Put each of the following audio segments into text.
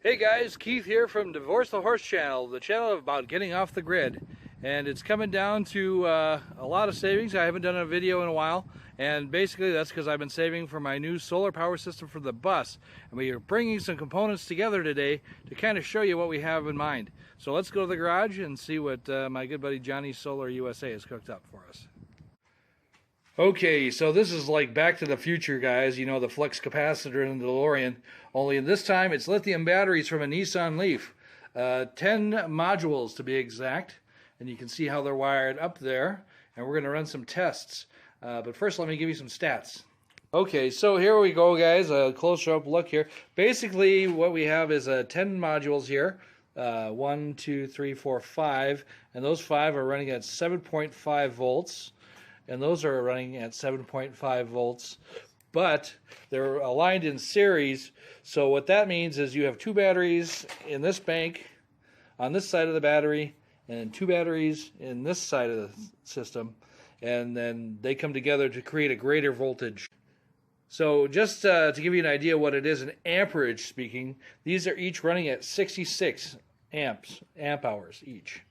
Hey guys, Keith here from Divorce the Horse channel, the channel about getting off the grid. And it's coming down to a lot of savings. I haven't done a video in a while, and basically that's because I've been saving for my new solar power system for the bus. And we are bringing some components together today to kind of show you what we have in mind. So let's go to the garage and see what my good buddy Johnny Solar USA has cooked up for us. Okay, so this is like Back to the Future, guys. You know, the flux capacitor in the DeLorean. Only this time it's lithium batteries from a Nissan Leaf. 10 modules to be exact. And you can see how they're wired up there. And we're going to run some tests. But first, let me give you some stats. Okay, so here we go, guys. A closer up look here. Basically, what we have is 10 modules here. 1, 2, 3, 4, 5. And those 5 are running at 7.5 volts. And those are running at 7.5 volts, but they're aligned in series. So what that means is you have 2 batteries in this bank on this side of the battery and 2 batteries in this side of the system, and then they come together to create a greater voltage. So just to give you an idea what it is in amperage speaking, these are each running at 66 amp hours each.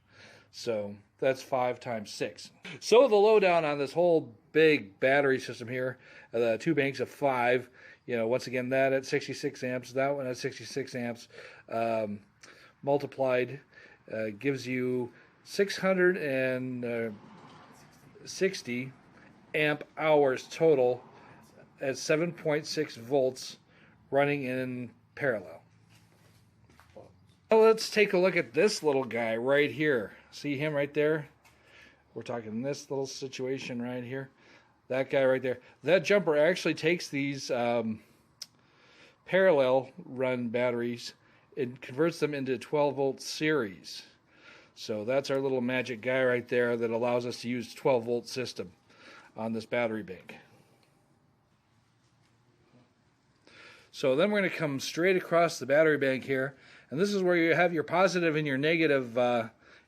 So that's 5 times 6. So the lowdown on this whole big battery system here, the 2 banks of 5, you know, once again, that at 66 amps, that one at 66 amps, multiplied gives you 660 amp hours total at 7.6 volts running in parallel. Now let's take a look at this little guy right here. See him right there? We're talking this little situation right here. That guy right there. That jumper actually takes these parallel run batteries and converts them into 12 volt series. So that's our little magic guy right there that allows us to use 12 volt system on this battery bank. So then we're going to come straight across the battery bank here, and this is where you have your positive and your negative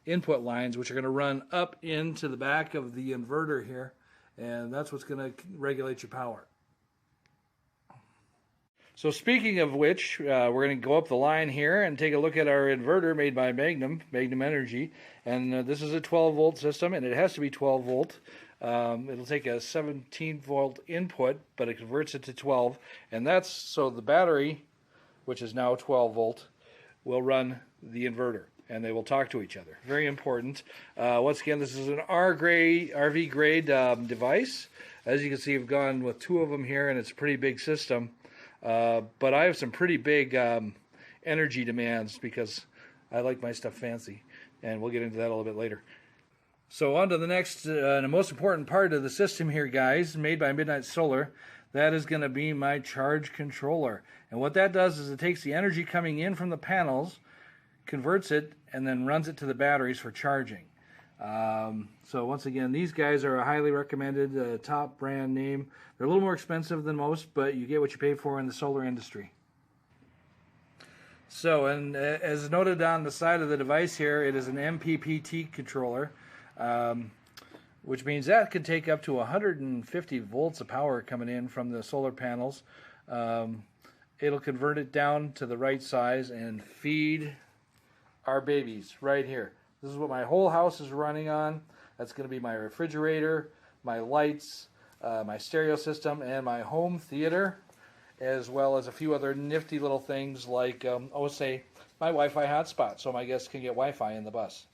input lines, which are going to run up into the back of the inverter here, and that's what's going to regulate your power. So speaking of which, we're going to go up the line here and take a look at our inverter made by Magnum Energy, and this is a 12 volt system, and it has to be 12 volt. It'll take a 17 volt input, but it converts it to 12, and that's so the battery, which is now 12 volt, will run the inverter, and they will talk to each other. Very important. Once again, this is an RV grade device. As you can see, I've gone with 2 of them here, and it's a pretty big system. But I have some pretty big energy demands because I like my stuff fancy, and we'll get into that a little bit later. So on to the next and most important part of the system here, guys, made by Midnight Solar. That is going to be my charge controller. And what that does is it takes the energy coming in from the panels, converts it, and then runs it to the batteries for charging. So once again, these guys are a highly recommended top brand name. They're a little more expensive than most, but you get what you pay for in the solar industry. So, and as noted on the side of the device here, it is an MPPT controller, which means that can take up to 150 volts of power coming in from the solar panels. It'll convert it down to the right size and feed our babies right here. This is what my whole house is running on. That's going to be my refrigerator, my lights, my stereo system, and my home theater, as well as a few other nifty little things like, say, my Wi-Fi hotspot, so my guests can get Wi-Fi in the bus.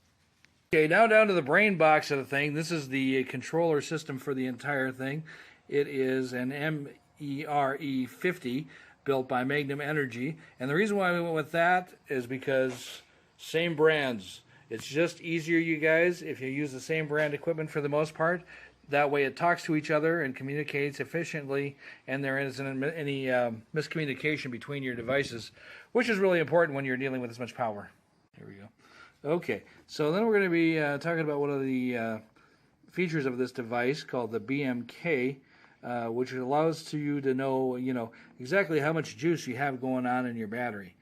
Okay, now down to the brain box of the thing. This is the controller system for the entire thing. It is an MERE50 built by Magnum Energy, and the reason why we went with that is because same brands. It's just easier, you guys, if you use the same brand equipment for the most part. That way it talks to each other and communicates efficiently, and there isn't any miscommunication between your devices, which is really important when you're dealing with this much power. Here we go. Okay, so then we're going to be talking about one of the features of this device called the BMK, which allows you to know, exactly how much juice you have going on in your battery.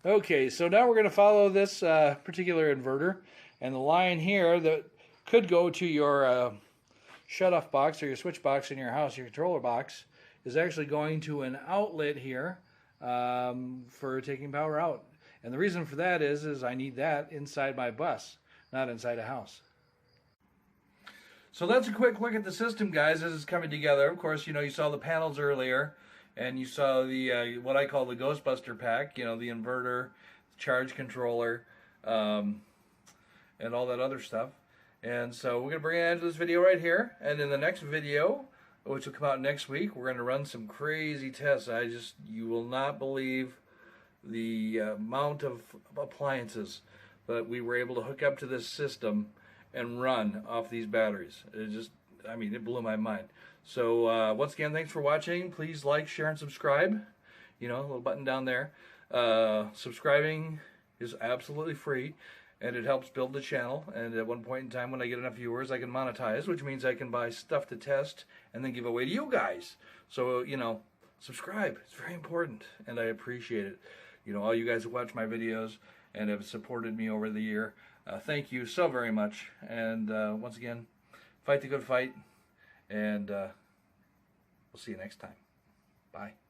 Okay, so now we're going to follow this particular inverter, and the line here that could go to your shut-off box or your switch box in your house, your controller box, is actually going to an outlet here for taking power out. And the reason for that is I need that inside my bus, not inside a house. So that's a quick look at the system, guys, as it's coming together. Of course, you saw the panels earlier, and you saw the what I call the Ghostbuster pack, the inverter, charge controller, and all that other stuff. And so we're going to bring it into this video right here, and in the next video, which will come out next week, we're going to run some crazy tests. You will not believe the amount of appliances that we were able to hook up to this system and run off these batteries. It blew my mind. So once again, thanks for watching. Please like, share, and subscribe. A little button down there. Subscribing is absolutely free, and it helps build the channel. And at one point in time, when I get enough viewers, I can monetize, which means I can buy stuff to test and then give away to you guys. So, subscribe. It's very important, and I appreciate it. All you guys who watch my videos and have supported me over the year, thank you so very much. And once again, fight the good fight, and we'll see you next time. Bye.